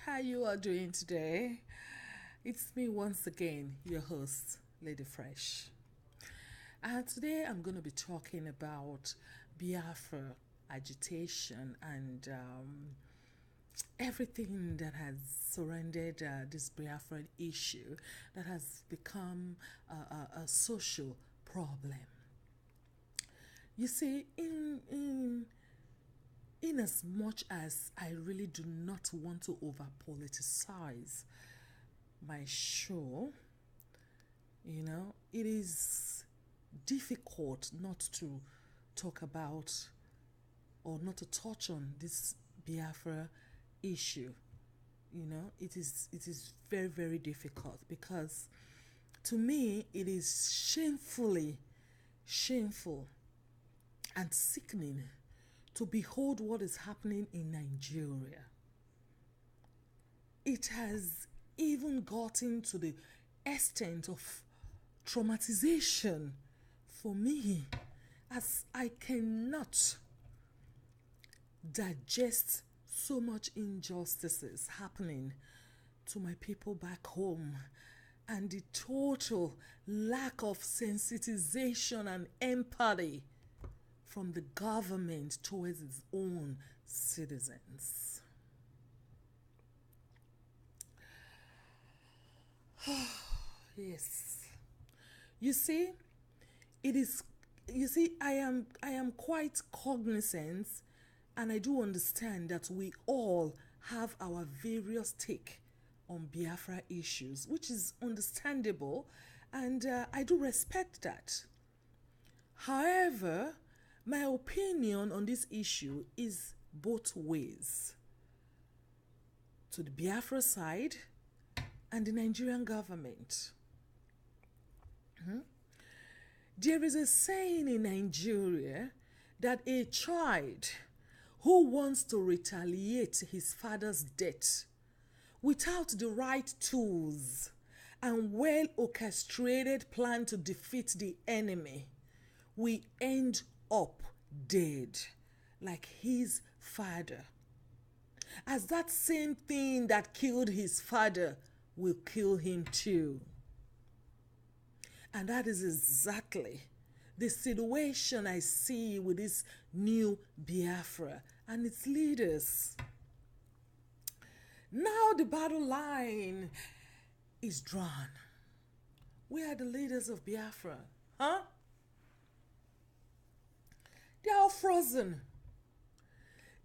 how you are doing today. It's me once again, your host, Lady Fresh. And today I'm going to be talking about Biafra agitation and everything that has surrounded this Biafra issue that has become a social problem. You see, in as much as I really do not want to over politicize my show, it is difficult not to talk about or not to touch on this Biafra issue. It is very, very difficult because to me it is shameful and sickening to behold what is happening in Nigeria. It has even gotten to the extent of traumatization for me, as I cannot digest so much injustices happening to my people back home and the total lack of sensitization and empathy from the government towards its own citizens. Yes. I am quite cognizant, and I do understand that we all have our various take on Biafra issues, which is understandable, and I do respect that. However, my opinion on this issue is both ways. To the Biafra side and the Nigerian government. There is a saying in Nigeria that a child who wants to retaliate his father's death without the right tools and well-orchestrated plan to defeat the enemy will end up dead like his father, as that same thing that killed his father will kill him too. And that is exactly the situation I see with this new Biafra and its leaders. Now the battle line is drawn. Where are the leaders of Biafra? Huh? They are all frozen.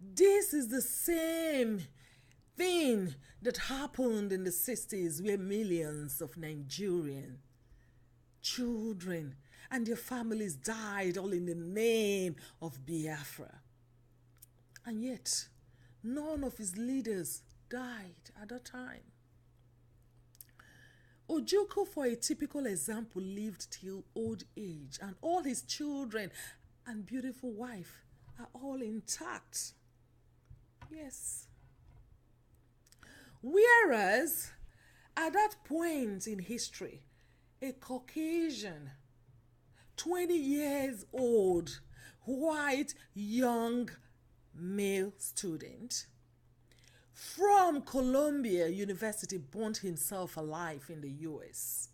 This is the same thing that happened in the 60s, where millions of Nigerian children and their families died all in the name of Biafra. And yet, none of his leaders died at that time. Ojukwu, for a typical example, lived till old age, and all his children and beautiful wife are all intact. Yes. Whereas, at that point in history, a Caucasian, 20 years old, white, young male student from Columbia University burned himself alive in the US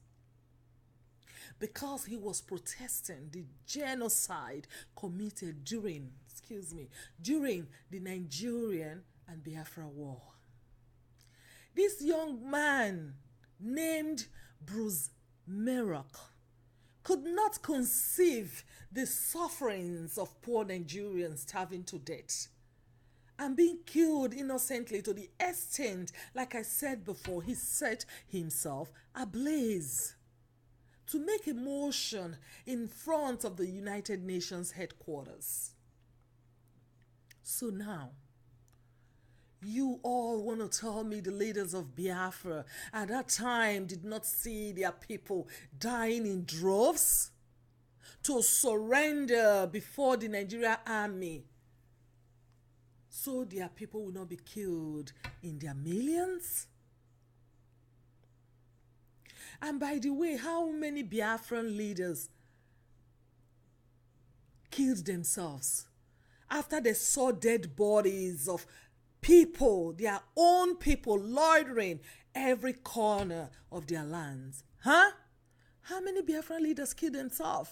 because he was protesting the genocide committed during the Nigerian and Biafra War. This young man named Bruce Merrick could not conceive the sufferings of poor Nigerians starving to death and being killed innocently, to the extent, like I said before, he set himself ablaze to make a motion in front of the United Nations headquarters. So now, you all want to tell me the leaders of Biafra at that time did not see their people dying in droves to surrender before the Nigerian army, so their people will not be killed in their millions? And by the way, how many Biafran leaders killed themselves after they saw dead bodies of people, their own people, loitering every corner of their lands. Huh? How many Biafran leaders killed themselves?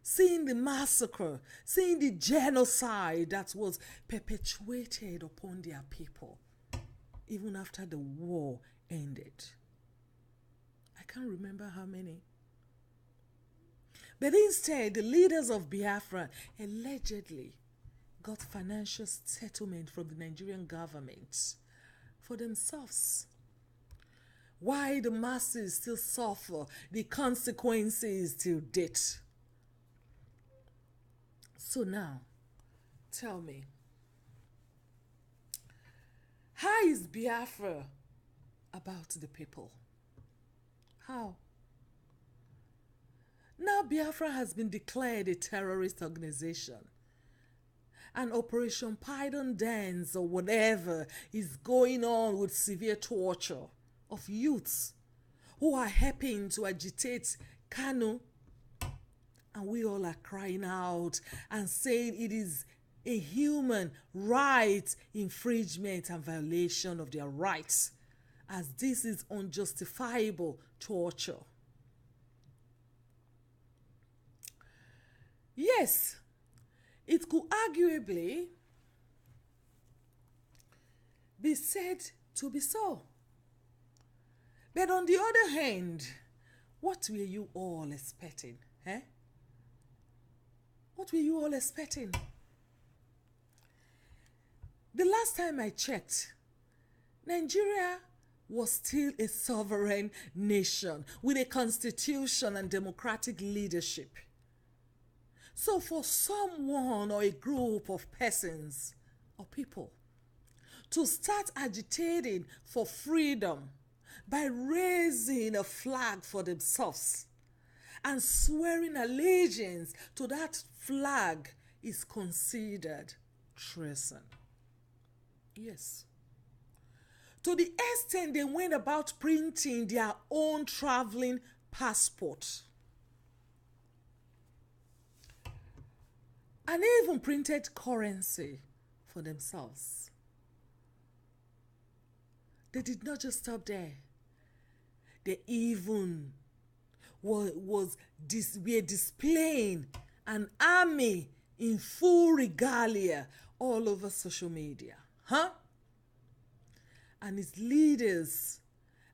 Seeing the massacre, seeing the genocide that was perpetuated upon their people, even after the war ended. I can't remember how many. But instead, the leaders of Biafra allegedly got financial settlement from the Nigerian government for themselves, while the masses still suffer the consequences till date. So now, tell me, how is Biafra about the people? How? Now Biafra has been declared a terrorist organization. And Operation Python Dance or whatever is going on with severe torture of youths who are helping to agitate Kanu. And we all are crying out and saying it is a human right infringement and violation of their rights, as this is unjustifiable torture. Yes, it could arguably be said to be so. But on the other hand, what were you all expecting? What were you all expecting? The last time I checked, Nigeria was still a sovereign nation with a constitution and democratic leadership. So for someone or a group of persons or people to start agitating for freedom by raising a flag for themselves and swearing allegiance to that flag is considered treason. Yes. To the extent they went about printing their own traveling passport. And even printed currency for themselves. They did not just stop there. They even were displaying an army in full regalia all over social media. And its leaders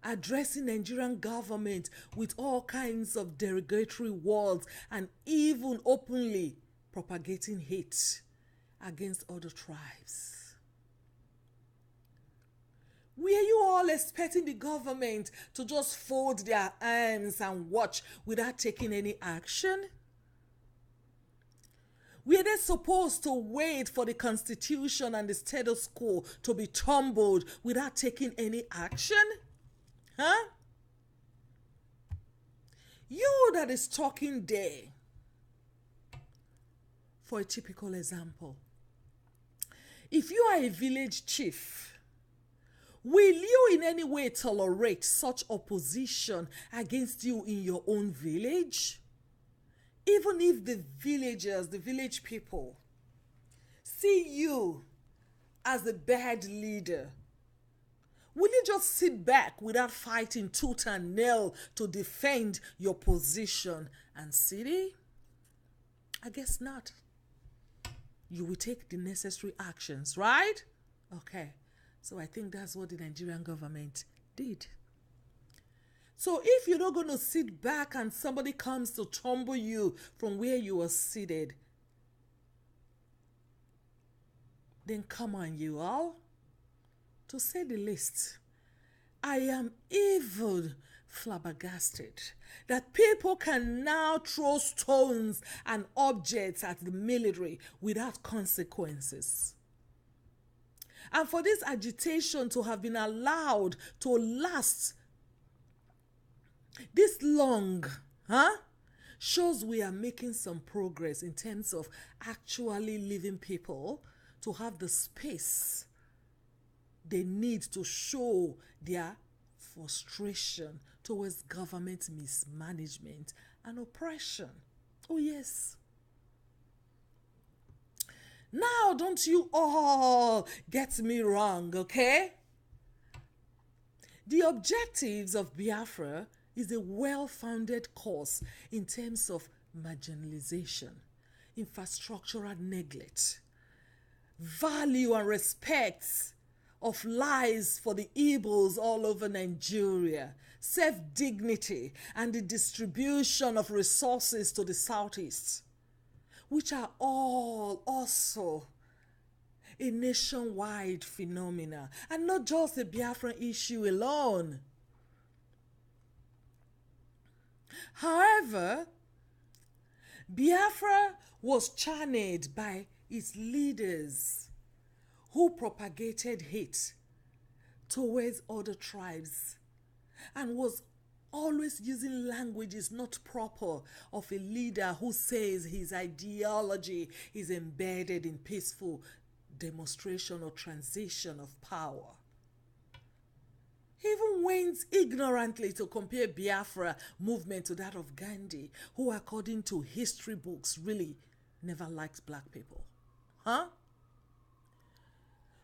addressing Nigerian government with all kinds of derogatory words and even openly propagating hate against other tribes. Were you all expecting the government to just fold their arms and watch without taking any action? Were they supposed to wait for the constitution and the status quo to be tumbled without taking any action? You that is talking there, for a typical example, if you are a village chief, will you in any way tolerate such opposition against you in your own village? Even if the villagers, the village people, see you as a bad leader, will you just sit back without fighting tooth and nail to defend your position and city? I guess not. You will take the necessary actions, right? Okay. So I think that's what the Nigerian government did. So if you're not going to sit back and somebody comes to tumble you from where you are seated, then come on, you all. To say the least, I am even flabbergasted that people can now throw stones and objects at the military without consequences. And for this agitation to have been allowed to last this long, shows we are making some progress in terms of actually leaving people to have the space they need to show their frustration towards government mismanagement and oppression. Oh yes. Now, don't you all get me wrong, okay? The objectives of Biafra is a well-founded cause in terms of marginalization, infrastructural neglect, value and respect of lives for the Igbos all over Nigeria, self-dignity, and the distribution of resources to the Southeast, which are all also a nationwide phenomena and not just a Biafran issue alone. However, Biafra was channeled by its leaders who propagated hate towards other tribes and was always using languages not proper of a leader who says his ideology is embedded in peaceful demonstration or transition of power. He even went ignorantly to compare Biafra movement to that of Gandhi, who according to history books really never liked black people.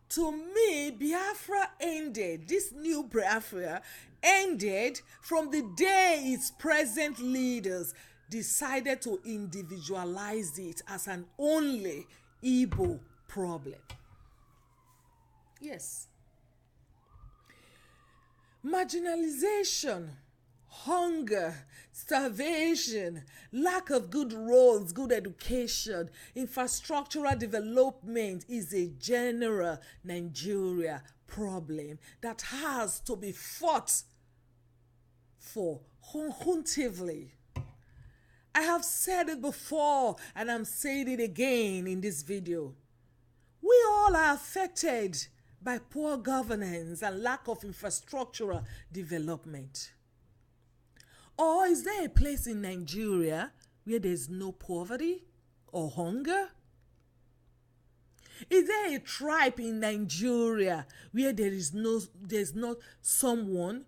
To me, Biafra ended, this new Biafra ended from the day its present leaders decided to individualize it as an only Igbo problem. Yes. Marginalization, hunger, starvation, lack of good roads, good education, infrastructural development is a general Nigeria problem that has to be fought for huntively. I have said it before and I'm saying it again in this video. We all are affected by poor governance and lack of infrastructural development. Or is there a place in Nigeria where there's no poverty or hunger? Is there a tribe in Nigeria where there's not someone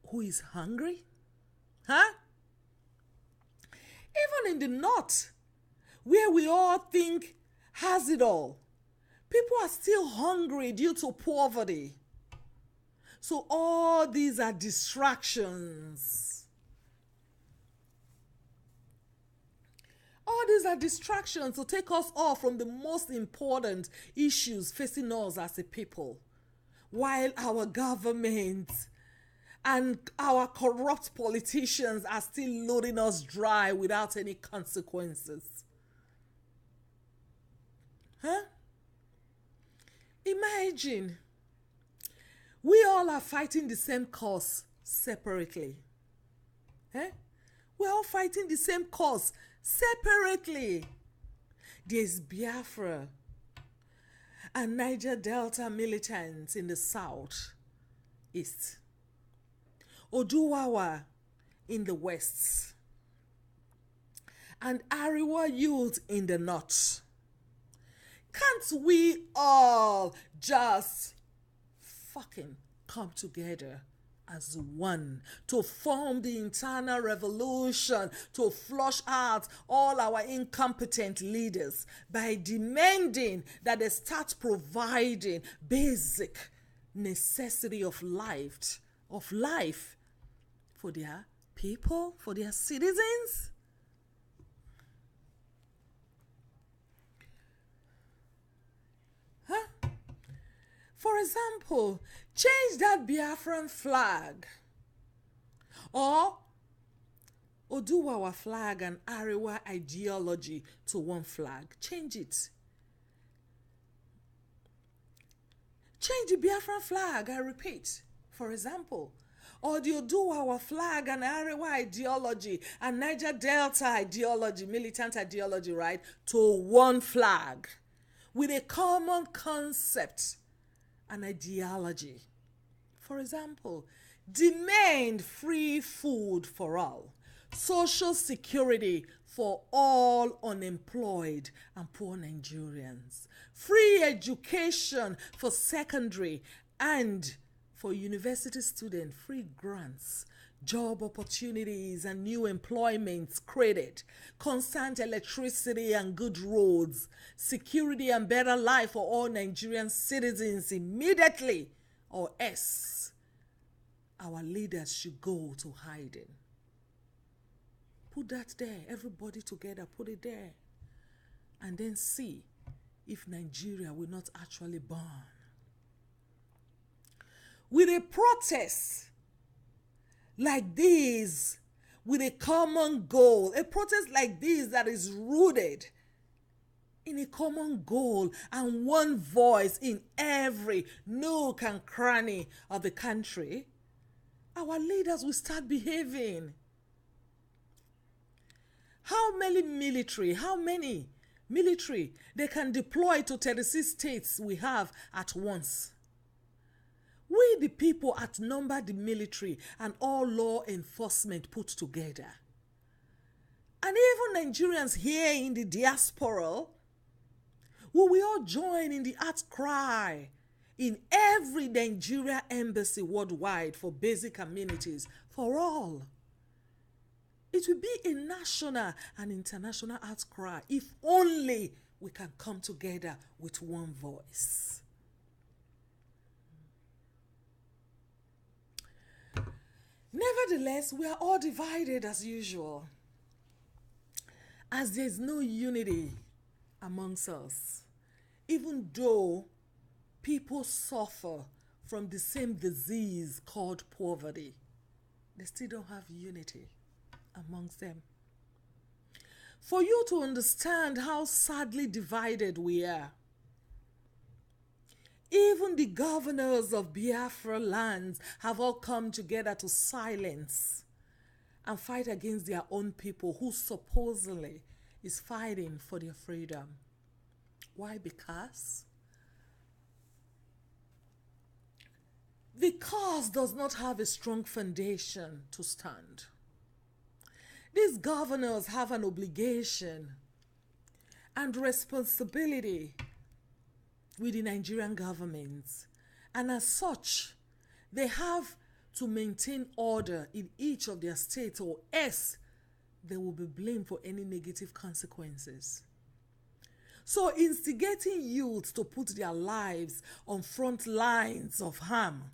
who is hungry? Even in the north, where we all think has it all, people are still hungry due to poverty. So all these are distractions. All these are distractions to take us off from the most important issues facing us as a people, while our government and our corrupt politicians are still loading us dry without any consequences. Imagine, we all are fighting the same cause separately. We're all fighting the same cause separately. There's Biafra and Niger Delta militants in the south east, Oduwawa in the west, and Ariwa youth in the north. Can't we all just fucking come together as one to form the internal revolution to flush out all our incompetent leaders by demanding that they start providing basic necessity of life for their people, for their citizens? For example, change that Biafran flag or Oduwawa flag and Ariwa ideology to one flag. Change it. Change the Biafran flag, I repeat. For example, or the Oduwawa flag and Ariwa ideology and Niger Delta ideology, militant ideology, right, to one flag with a common concept and ideology. For example, demand free food for all, social security for all unemployed and poor Nigerians, free education for secondary and for university students, free grants, job opportunities and new employments created, constant electricity and good roads, security and better life for all Nigerian citizens immediately, or else our leaders should go to hiding. Put that there, everybody together, put it there, and then see if Nigeria will not actually burn. With a protest like this, with a common goal, a protest like this that is rooted in a common goal and one voice in every nook and cranny of the country, our leaders will start behaving. How many military they can deploy to 36 states we have at once? We the people outnumber the military and all law enforcement put together. And even Nigerians here in the diaspora, will we all join in the outcry in every Nigeria embassy worldwide for basic amenities for all? It will be a national and international outcry if only we can come together with one voice. Nevertheless, we are all divided as usual, as there is no unity amongst us, even though people suffer from the same disease called poverty. They still don't have unity amongst them. For you to understand how sadly divided we are, even the governors of Biafra lands have all come together to silence and fight against their own people who supposedly is fighting for their freedom. Why? Because the cause does not have a strong foundation to stand. These governors have an obligation and responsibility with the Nigerian government, and as such, they have to maintain order in each of their states, or else they will be blamed for any negative consequences. So instigating youth to put their lives on front lines of harm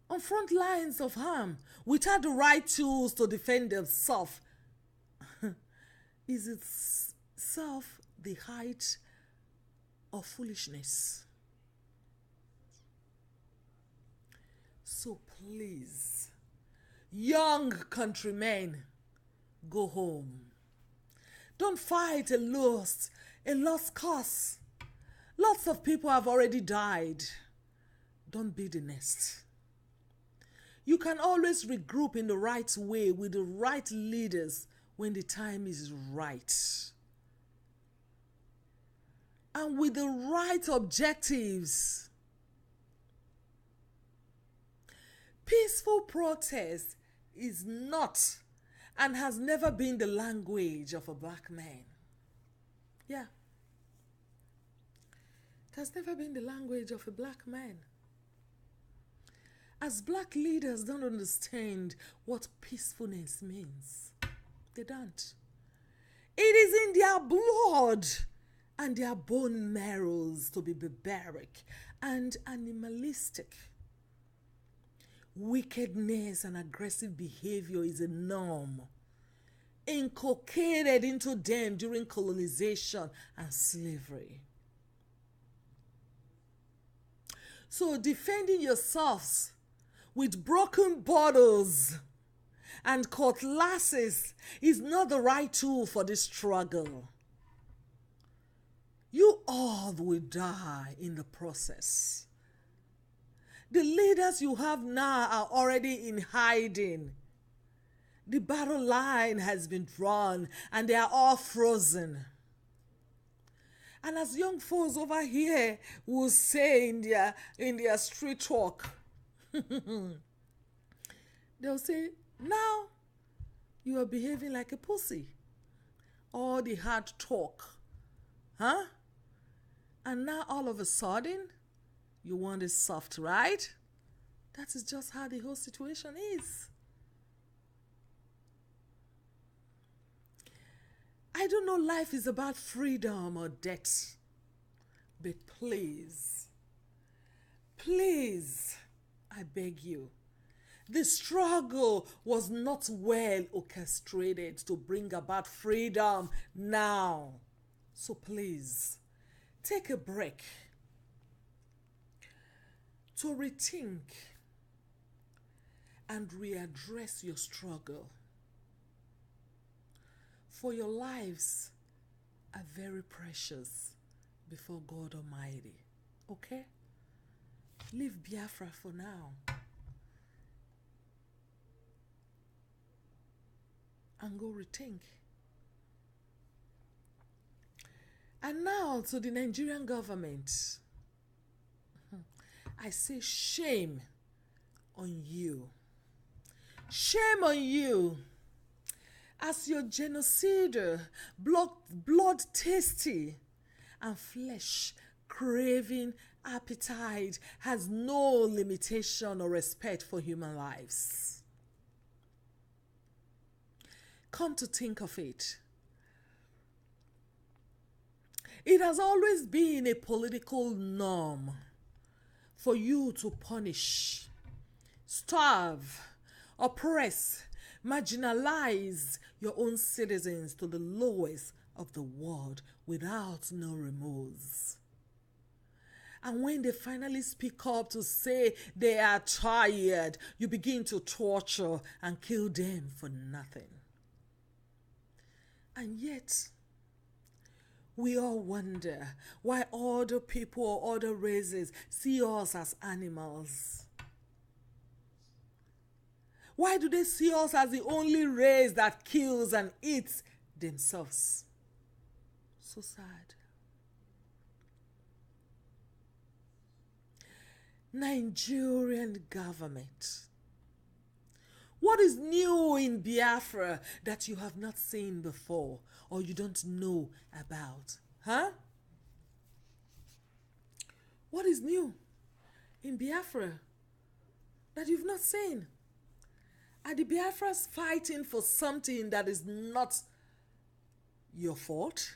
on front lines of harm without the right tools to defend themselves is itself the height of foolishness. So please, young countrymen, go home. Don't fight a lost cause. Lots of people have already died. Don't be the next. You can always regroup in the right way with the right leaders when the time is right, and with the right objectives. Peaceful protest is not and has never been the language of a black man. Yeah. It has never been the language of a black man. As black leaders don't understand what peacefulness means. They don't. It is in their blood and their bone marrows to be barbaric and animalistic. Wickedness and aggressive behavior is a norm inculcated into them during colonization and slavery. So defending yourselves with broken bottles and cutlasses is not the right tool for this struggle. You all will die in the process. The leaders you have now are already in hiding. The battle line has been drawn and they are all frozen. And as young folks over here will say in their street talk, they'll say, now you are behaving like a pussy. All the hard talk. Huh? And now all of a sudden, you want it soft, right? That is just how the whole situation is. I don't know life is about freedom or death, but please, please, I beg you, the struggle was not well orchestrated to bring about freedom now. So please, take a break to rethink and readdress your struggle. For your lives are very precious before God Almighty. Okay? Leave Biafra for now. And go rethink. And now to the Nigerian government. I say shame on you. Shame on you. As your genocider, blood-thirsty and flesh-craving appetite has no limitation or respect for human lives. Come to think of it, it has always been a political norm for you to punish, starve, oppress, marginalize your own citizens to the lowest of the world without no remorse. And when they finally speak up to say they are tired, you begin to torture and kill them for nothing. And yet, we all wonder why other people or other races see us as animals. Why do they see us as the only race that kills and eats themselves? So sad. Nigerian government. What is new in Biafra that you have not seen before or you don't know about? Huh? What is new in Biafra that you've not seen? Are the Biafras fighting for something that is not your fault?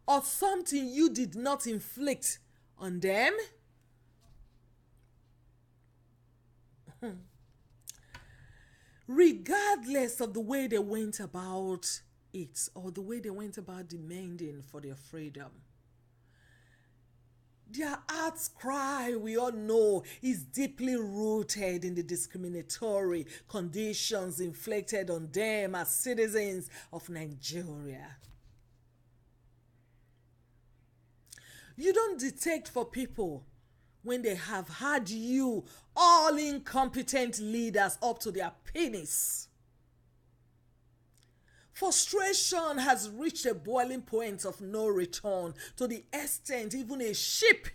Or something you did not inflict on them? Regardless of the way they went about it or the way they went about demanding for their freedom, their outcry, we all know, is deeply rooted in the discriminatory conditions inflicted on them as citizens of Nigeria. You don't detect for people when they have had you, all incompetent leaders, up to their penis. Frustration has reached a boiling point of no return, to the extent even a sheep,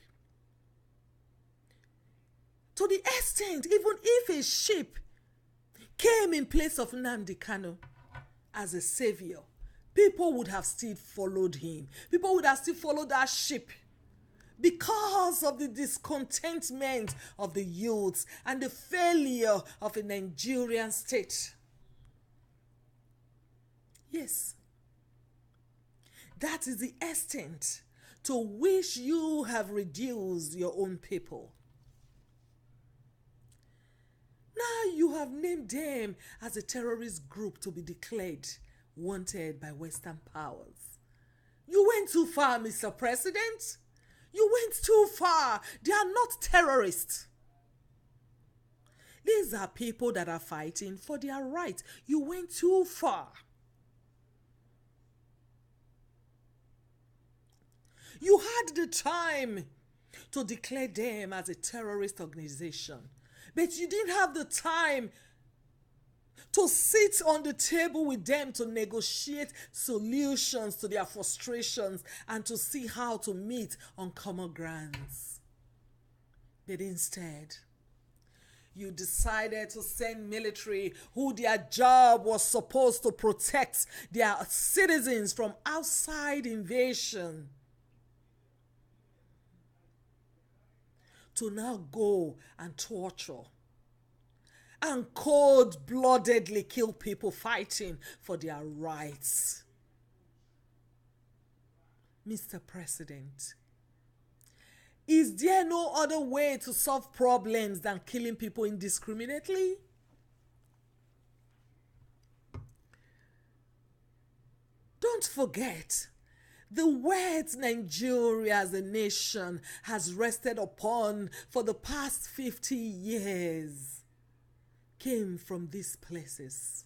even if a sheep came in place of Nnamdi Kanu as a savior, people would have still followed him. People would have still followed that sheep, because of the discontentment of the youths and the failure of a Nigerian state. Yes, that is the extent to which you have reduced your own people. Now you have named them as a terrorist group to be declared wanted by Western powers. You went too far, Mr. President. You went too far. They are not terrorists. These are people that are fighting for their rights. You went too far. You had the time to declare them as a terrorist organization, but you didn't have the time to sit on the table with them to negotiate solutions to their frustrations and to see how to meet on common grounds. But instead, you decided to send military who their job was supposed to protect their citizens from outside invasion, to now go and torture and cold-bloodedly kill people fighting for their rights. Mr. President, is there no other way to solve problems than killing people indiscriminately? Don't forget, the words Nigeria as a nation has rested upon for the past 50 years came from these places.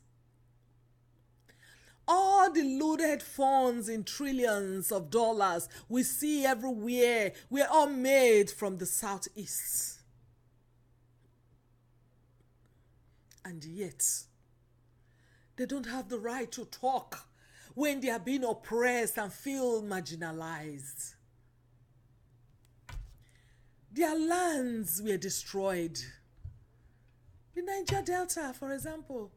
All the looted funds in trillions of dollars we see everywhere were all made from the Southeast. And yet, they don't have the right to talk when they are being oppressed and feel marginalized. Their lands were destroyed. The Niger Delta, for example,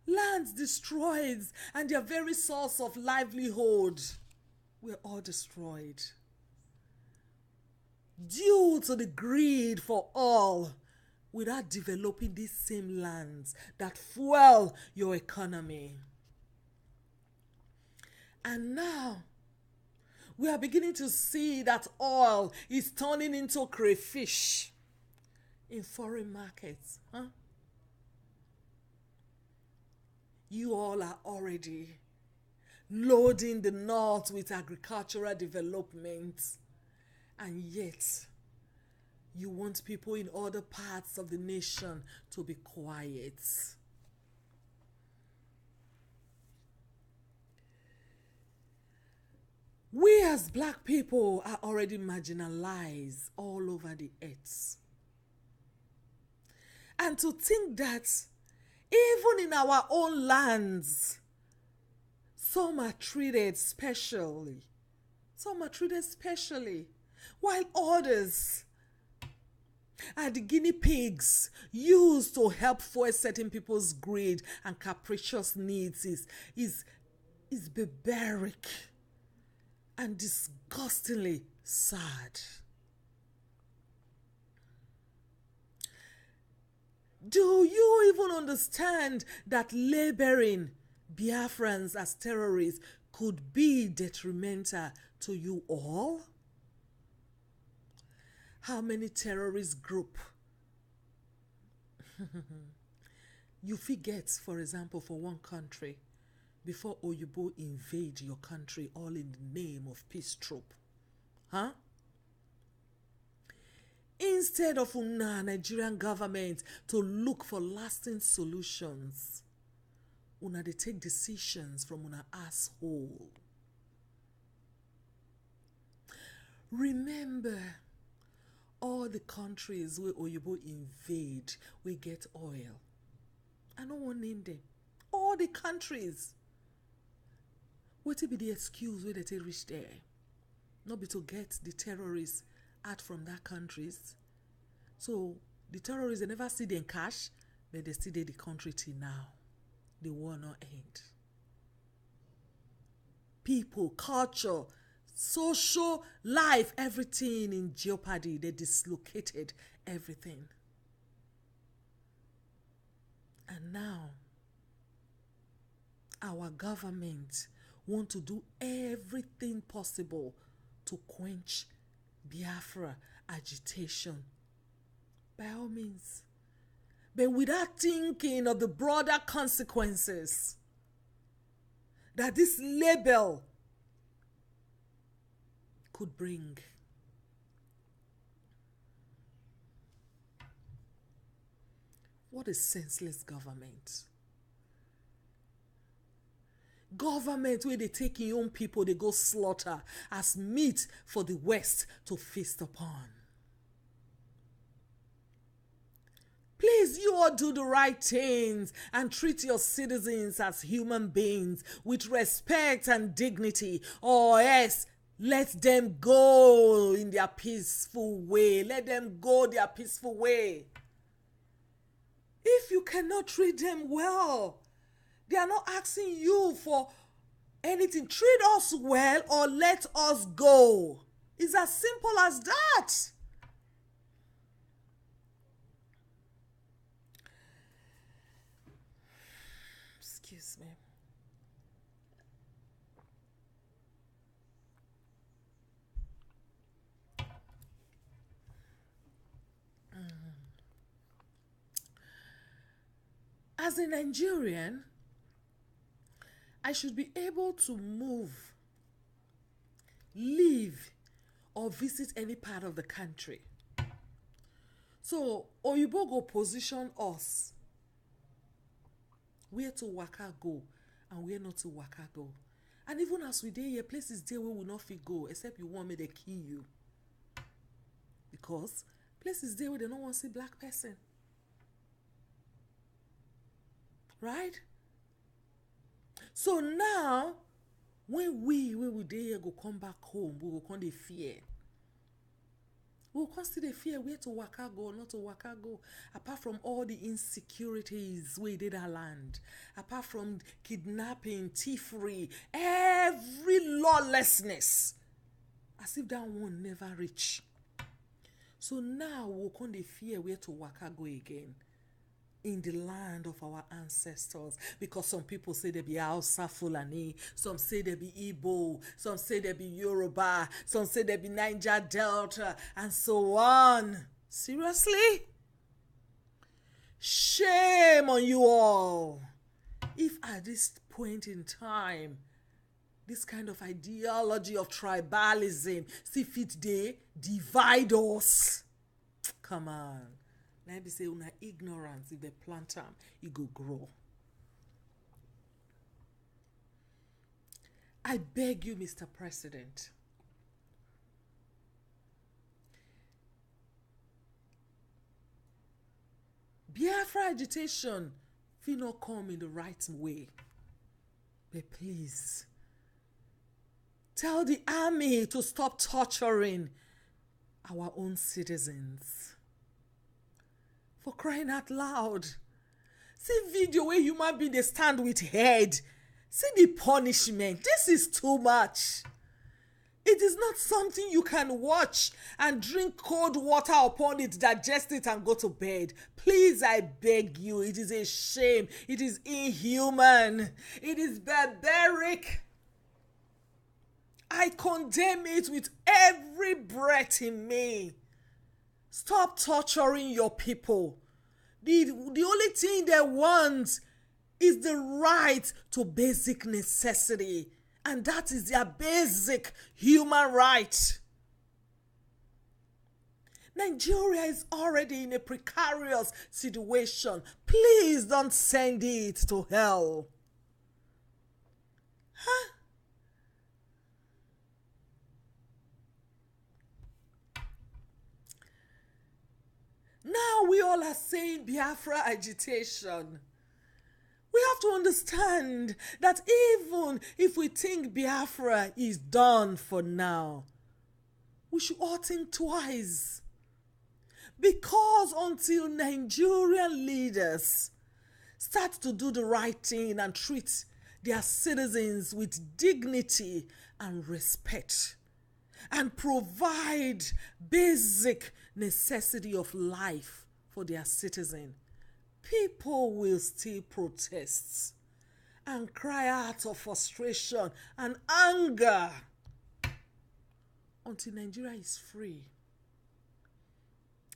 lands destroyed, and their very source of livelihood were all destroyed due to the greed for all, without developing these same lands that fuel your economy. And now we are beginning to see that oil is turning into crayfish in foreign markets. You all are already loading the north with agricultural development, and yet you want people in other parts of the nation to be quiet. We as black people are already marginalized all over the earth. And to think that even in our own lands, some are treated specially. While others are the guinea pigs used to help fuel certain people's greed and capricious needs is barbaric and disgustingly sad. Do you even understand that labeling Biafrans as terrorists could be detrimental to you all? How many terrorist groups you forget, for example, for one country, before Oyibo invade your country, all in the name of peace troop? Instead of Nigerian government to look for lasting solutions, they take decisions from asshole. Remember, all the countries where Oyibo invade, we get oil. I don't want to name them. All the countries. What will be the excuse where they reach there? Not be to get the terrorists out from that countries. So the terrorists, they never see them cash, but they still dey the country till now. The war not end. People, culture, social life, everything in jeopardy. They dislocated everything. And now, our government want to do everything possible to quench Biafra agitation. By all means. But without thinking of the broader consequences that this label could bring. What a senseless government. Government where they take your own people, they go slaughter as meat for the West to feast upon. Please, you all do the right things and treat your citizens as human beings with respect and dignity, or else let them go in their peaceful way. Let them go their peaceful way. If you cannot treat them well, they are not asking you for anything. Treat us well or let us go. It's as simple as that. as a Nigerian, I should be able to move, live, or visit any part of the country. So, Oyibo go position us where to waka go and where not to waka go. And even as we dey here, places there where we not fit go, except you want me to kill you. Because places there where they don't want to see black person. Right? So now, when we dey here go come back home, we will come dey fear. We will consider fear where to waka go or not to waka go. Apart from all the insecurities we did our land, apart from kidnapping, thievery, every lawlessness, as if that one never reach. So now we will come dey fear where to waka go again in the land of our ancestors, because some people say they be Hausa Fulani, some say they be Igbo, some say they be Yoruba, some say they be Niger Delta, and so on. Seriously? Shame on you all. If at this point in time, this kind of ideology of tribalism, see fit they divide us. Come on. Now be say una ignorance, if they plant them, it go grow. I beg you, Mr. President, Biafra agitation will not come in the right way. But please, tell the army to stop torturing our own citizens. For crying out loud. See video where human being they stand with head. See the punishment. This is too much. It is not something you can watch and drink cold water upon it, digest it and go to bed. Please, I beg you. It is a shame. It is inhuman. It is barbaric. I condemn it with every breath in me. Stop torturing your people. The only thing they want is the right to basic necessity. And that is their basic human right. Nigeria is already in a precarious situation. Please don't send it to hell. Huh? Now we all are saying Biafra agitation. We have to understand that even if we think Biafra is done for now, we should all think twice. Because until Nigerian leaders start to do the right thing and treat their citizens with dignity and respect, and provide basic necessity of life for their citizen, people will still protest and cry out of frustration and anger until Nigeria is free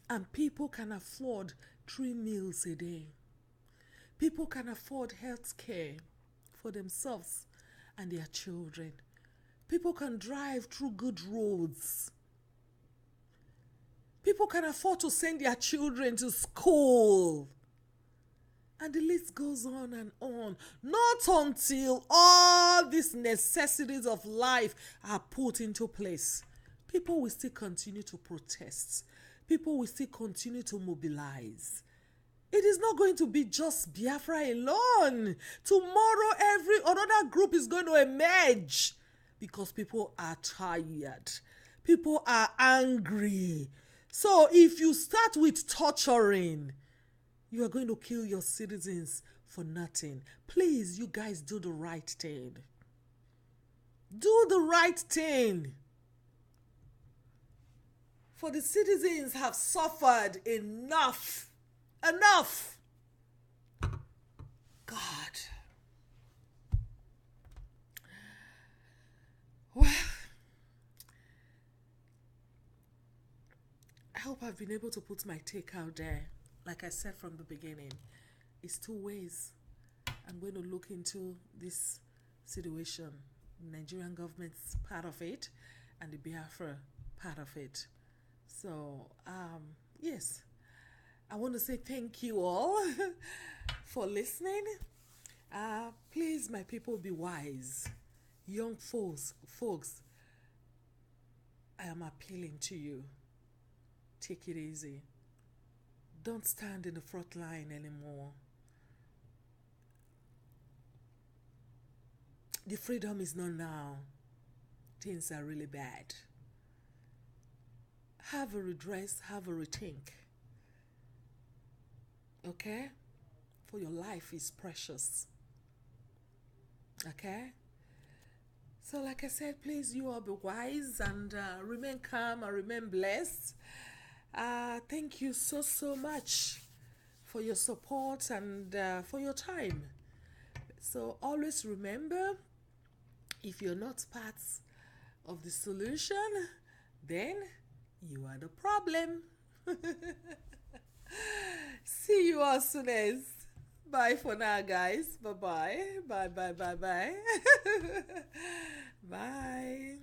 and people can afford 3 meals a day. People can afford health care for themselves and their children. People can drive through good roads. People can afford to send their children to school. And the list goes on and on. Not until all these necessities of life are put into place. People will still continue to protest. People will still continue to mobilize. It is not going to be just Biafra alone. Tomorrow, every another group is going to emerge. Because people are tired. People are angry. So if you start with torturing, you are going to kill your citizens for nothing. Please, you guys do the right thing. Do the right thing. For the citizens have suffered enough. Enough. God. Well, I hope I've been able to put my take out there. Like I said from the beginning, It's two ways. I'm going to look into this situation. The Nigerian government's part of it and the Biafra part of it. So, yes, I want to say thank you all for listening. Please, my people, be wise. Young folks, I am appealing to you. Take it easy. Don't stand in the front line anymore. The freedom is not now. Things are really bad. Have a redress, have a rethink. Okay? For your life is precious. Okay? So like I said, please, you all be wise and remain calm and remain blessed. Thank you so much for your support and for your time. So always remember, if you're not part of the solution, then you are the problem. See you all soonest. Bye for now, guys. Bye-bye. Bye. Bye.